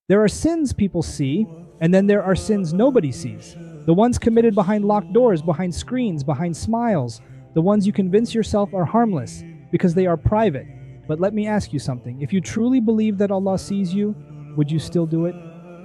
There are sins people see, and then there are sins nobody sees. The ones committed behind locked doors, behind screens, behind smiles. The ones you convince yourself are harmless because they are private. But let me ask you something. If you truly believe that Allah sees you, would you still do it?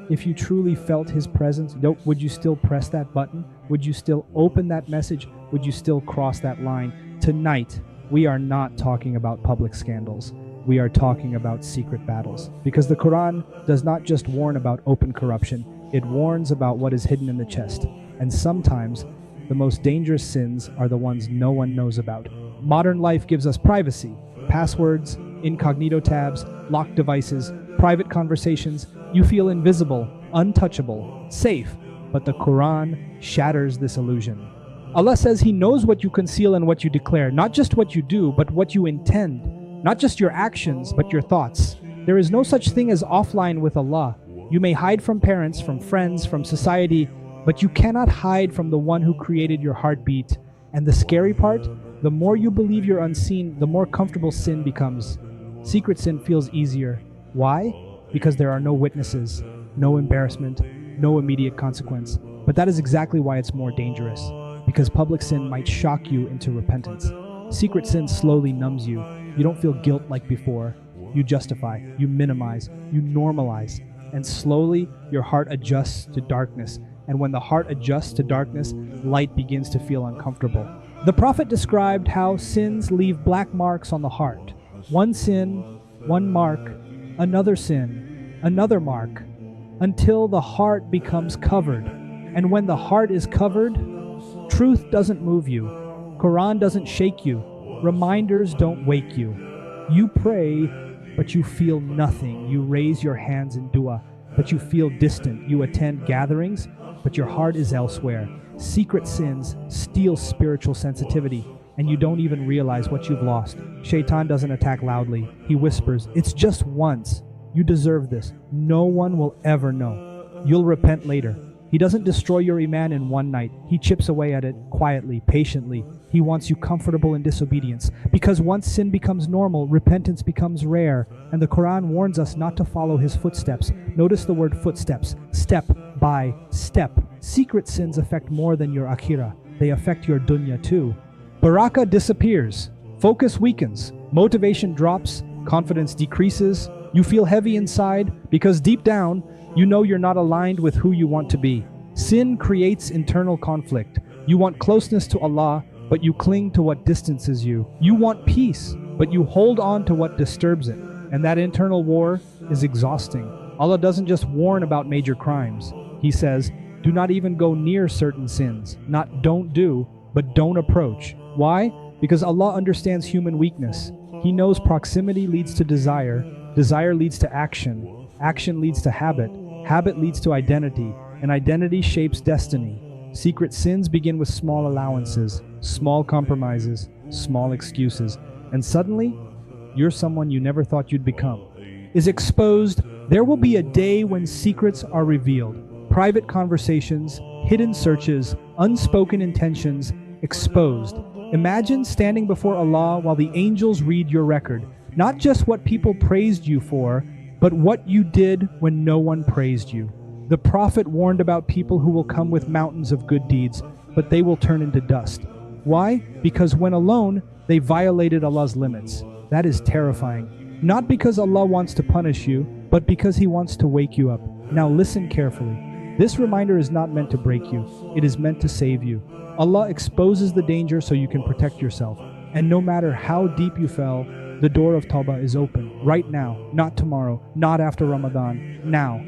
If you truly felt His presence, would you still press that button? Would you still open that message? Would you still cross that line? Tonight, we are not talking about public scandals. We are talking about secret battles. Because the Quran does not just warn about open corruption, it warns about what is hidden in the chest. And sometimes, the most dangerous sins are the ones no one knows about. Modern life gives us privacy. Passwords, incognito tabs, locked devices, private conversations. You feel invisible, untouchable, safe. But the Quran shatters this illusion. Allah says He knows what you conceal and what you declare, not just what you do, but what you intend. Not just your actions, but your thoughts. There is no such thing as offline with Allah. You may hide from parents, from friends, from society, but you cannot hide from the one who created your heartbeat. And the scary part, the more you believe you're unseen, the more comfortable sin becomes. Secret sin feels easier. Why? Because there are no witnesses, no embarrassment, no immediate consequence. But that is exactly why it's more dangerous. Because public sin might shock you into repentance. Secret sin slowly numbs you. You don't feel guilt like before. You justify, you minimize, you normalize. And slowly, your heart adjusts to darkness. And when the heart adjusts to darkness, light begins to feel uncomfortable. The Prophet described how sins leave black marks on the heart. One sin, one mark, another sin, another mark, until the heart becomes covered. And when the heart is covered, truth doesn't move you. Quran doesn't shake you. Reminders don't wake you. You pray, but you feel nothing. You raise your hands in dua, but you feel distant. You attend gatherings, but your heart is elsewhere. Secret sins steal spiritual sensitivity, and you don't even realize what you've lost. Shaitan doesn't attack loudly. He whispers, "It's just once. You deserve this. No one will ever know. You'll repent later." He doesn't destroy your iman in one night. He chips away at it quietly, patiently. He wants you comfortable in disobedience. Because once sin becomes normal, repentance becomes rare. And the Quran warns us not to follow his footsteps. Notice the word footsteps. Step by step. Secret sins affect more than your akhirah. They affect your dunya too. Barakah disappears. Focus weakens. Motivation drops. Confidence decreases. You feel heavy inside because deep down, you know you're not aligned with who you want to be. Sin creates internal conflict. You want closeness to Allah, but you cling to what distances you. You want peace, but you hold on to what disturbs it. And that internal war is exhausting. Allah doesn't just warn about major crimes. He says, do not even go near certain sins. Not don't do, but don't approach. Why? Because Allah understands human weakness. He knows proximity leads to desire. Desire leads to action. Action leads to habit. Habit leads to identity, and identity shapes destiny. Secret sins begin with small allowances, small compromises, small excuses, and suddenly, you're someone you never thought you'd become. Is exposed. There will be a day when secrets are revealed. Private conversations, hidden searches, unspoken intentions, exposed. Imagine standing before Allah while the angels read your record. Not just what people praised you for, but what you did when no one praised you. The Prophet warned about people who will come with mountains of good deeds, but they will turn into dust. Why? Because when alone, they violated Allah's limits. That is terrifying. Not because Allah wants to punish you, but because He wants to wake you up. Now listen carefully. This reminder is not meant to break you. It is meant to save you. Allah exposes the danger so you can protect yourself. And no matter how deep you fell, the door of Tawbah is open, right now, not tomorrow, not after Ramadan, now.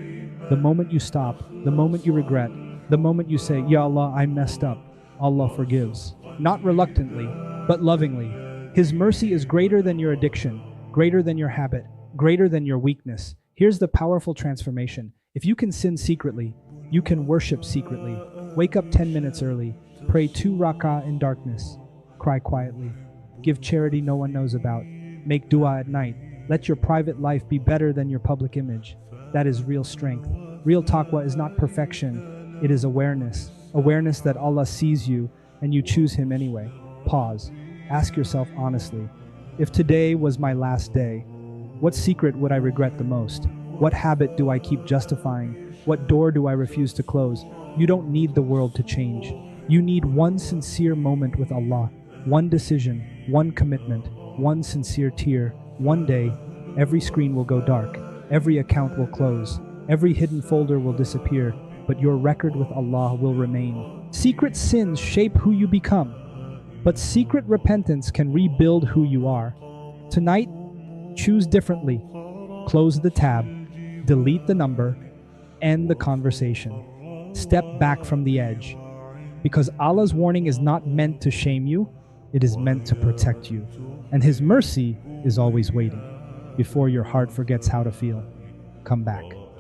The moment you stop, the moment you regret, the moment you say, Ya Allah, I messed up, Allah forgives. Not reluctantly, but lovingly. His mercy is greater than your addiction, greater than your habit, greater than your weakness. Here's the powerful transformation. If you can sin secretly, you can worship secretly. Wake up 10 minutes early, pray 2 rak'ah in darkness, cry quietly, give charity no one knows about. Make dua at night. Let your private life be better than your public image. That is real strength. Real taqwa is not perfection. It is awareness. Awareness that Allah sees you and you choose Him anyway. Pause. Ask yourself honestly, if today was my last day, what secret would I regret the most? What habit do I keep justifying? What door do I refuse to close? You don't need the world to change. You need one sincere moment with Allah, one decision, one commitment, one sincere tear. One day, every screen will go dark, every account will close, every hidden folder will disappear, but your record with Allah will remain. Secret sins shape who you become, but secret repentance can rebuild who you are. Tonight, choose differently. Close the tab, delete the number, end the conversation. Step back from the edge. Because Allah's warning is not meant to shame you, it is meant to protect you. And His mercy is always waiting. Before your heart forgets how to feel, come back.